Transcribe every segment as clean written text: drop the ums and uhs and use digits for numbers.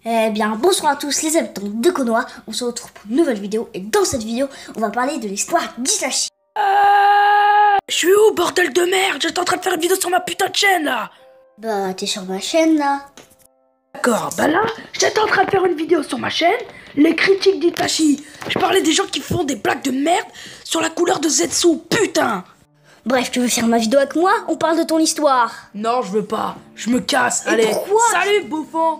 Eh bien, bonsoir à tous les habitants de Konoha, on se retrouve pour une nouvelle vidéo et dans cette vidéo, on va parler de l'histoire d'Itachi. Je suis où, bordel de merde? J'étais en train de faire une vidéo sur ma putain de chaîne là. Bah, t'es sur ma chaîne là. D'accord, bah là, j'étais en train de faire une vidéo sur ma chaîne, les critiques d'Itachi. Je parlais des gens qui font des blagues de merde sur la couleur de Zetsu, putain. Bref, tu veux faire ma vidéo avec moi? On parle de ton histoire. Non, je veux pas, je me casse, Et allez. pourquoi? Salut, bouffon.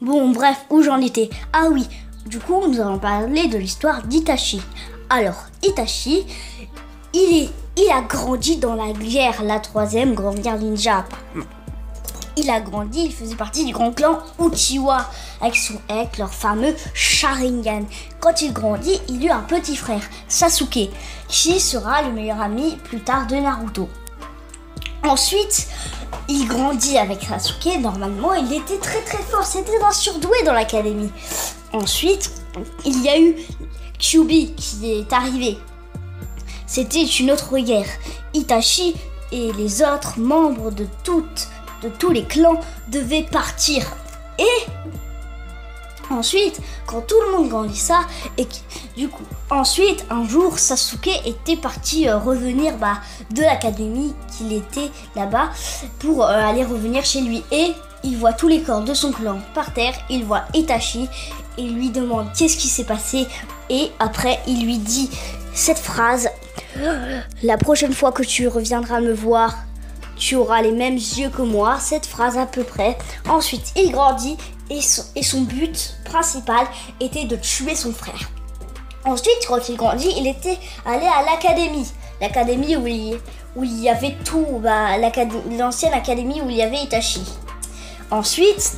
Bon, bref, où j'en étais? Ah oui, du coup, nous allons parler de l'histoire d'Itachi. Alors, Itachi, il a grandi dans la guerre, la troisième grande guerre ninja. Il a grandi, il faisait partie du grand clan Uchiwa, avec leur fameux Sharingan. Quand il grandit, il eut un petit frère, Sasuke, qui sera le meilleur ami plus tard de Naruto. Ensuite, il grandit avec Sasuke, normalement il était très très fort, c'était un surdoué dans l'académie. Ensuite, il y a eu Kyuubi qui est arrivé. C'était une autre guerre. Itachi et les autres membres de tous les clans devaient partir. Et ensuite, quand tout le monde grandissa, ensuite, un jour, Sasuke était parti revenir de l'académie qu'il était là-bas pour aller revenir chez lui. Et il voit tous les corps de son clan par terre, il voit Itachi et lui demande qu'est-ce qui s'est passé. Et après, il lui dit cette phrase: la prochaine fois que tu reviendras me voir, tu auras les mêmes yeux que moi, cette phrase à peu près. Ensuite, il grandit et son but principal était de tuer son frère. Ensuite, quand il grandit, il était allé à l'académie. L'académie où il y avait tout, l'ancienne académie où il y avait Itachi. Ensuite,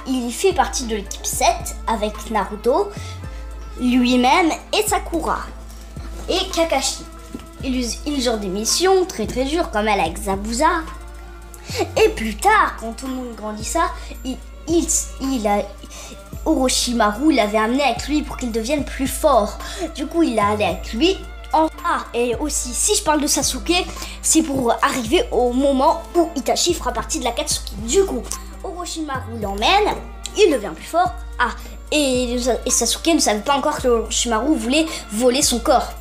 il fait partie de l'équipe 7 avec Naruto, lui-même et Sakura et Kakashi. Ils ont des missions très très dures comme elle avec Zabuza. Et plus tard, quand tout le monde grandissa, Orochimaru l'avait amené avec lui pour qu'il devienne plus fort. Du coup, il a allé avec lui. Et aussi, si je parle de Sasuke, c'est pour arriver au moment où Itachi fera partie de l'Akatsuki. Du coup, Orochimaru l'emmène, il devient plus fort. Et Sasuke ne savait pas encore que Orochimaru voulait voler son corps.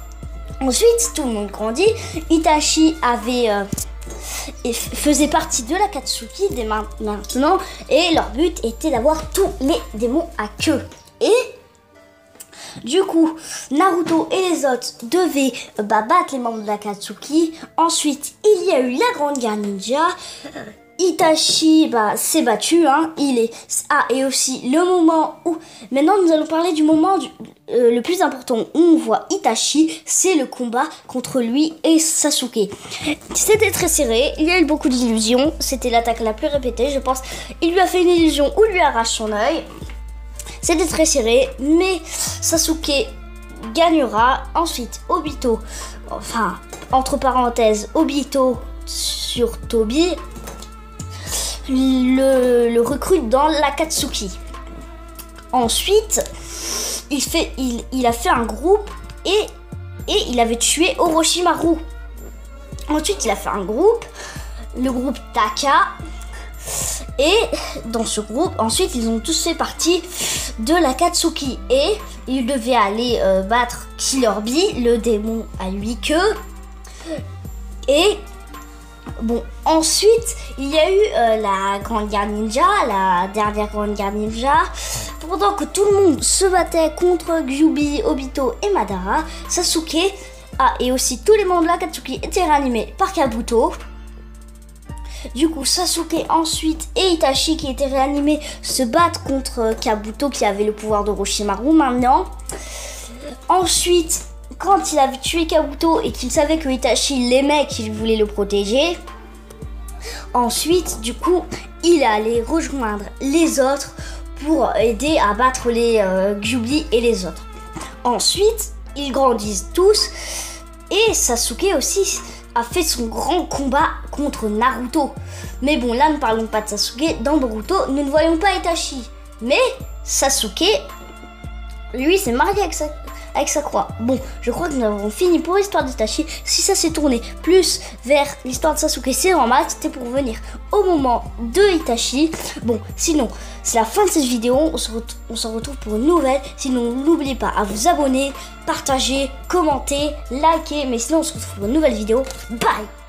Ensuite, tout le monde grandit. Itachi faisait partie de l'Akatsuki dès maintenant. Et leur but était d'avoir tous les démons à queue. Et du coup, Naruto et les autres devaient battre les membres de l'Akatsuki. Ensuite, il y a eu la grande guerre ninja. Itachi s'est battu, et aussi le moment où... Maintenant, nous allons parler du moment le plus important où on voit Itachi, c'est le combat contre lui et Sasuke. C'était très serré, il y a eu beaucoup d'illusions, c'était l'attaque la plus répétée, je pense. Il lui a fait une illusion où lui arrache son œil. C'était très serré, mais Sasuke gagnera. Ensuite, Obito, entre parenthèses, Obito sur Tobi, le recrute dans l'Akatsuki. Ensuite, il a fait un groupe et il avait tué Orochimaru. Ensuite, il a fait un groupe, le groupe Taka. Et dans ce groupe, ensuite, ils ont tous fait partie de l'Akatsuki. Et ils devaient aller battre Killer Bee, le démon à 8 queues. Et bon, ensuite, il y a eu la Grande Guerre Ninja, la dernière Grande Guerre Ninja. Pendant que tout le monde se battait contre Kyuubi, Obito et Madara, Sasuke, et aussi tous les membres de l'Akatsuki étaient réanimés par Kabuto. Du coup, Sasuke ensuite et Itachi qui étaient réanimés se battent contre Kabuto qui avait le pouvoir d'Orochimaru maintenant. Ensuite, quand il avait tué Kabuto et qu'il savait que Itachi l'aimait, qu'il voulait le protéger, ensuite, du coup, il est allé rejoindre les autres pour aider à battre les Kyuubi et les autres. Ensuite, ils grandissent tous et Sasuke aussi a fait son grand combat contre Naruto. Mais bon, là, ne parlons pas de Sasuke. Dans Boruto, nous ne voyons pas Itachi. Mais Sasuke, lui, s'est marié avec sa croix. Bon, je crois que nous avons fini pour l'histoire d'Itachi. Si ça s'est tourné plus vers l'histoire de Sasuke, c'est normal, c'était pour venir au moment de Itachi. Bon, sinon, c'est la fin de cette vidéo. On se retrouve pour une nouvelle. Sinon, n'oubliez pas à vous abonner, partager, commenter, liker. Mais sinon, on se retrouve pour une nouvelle vidéo. Bye!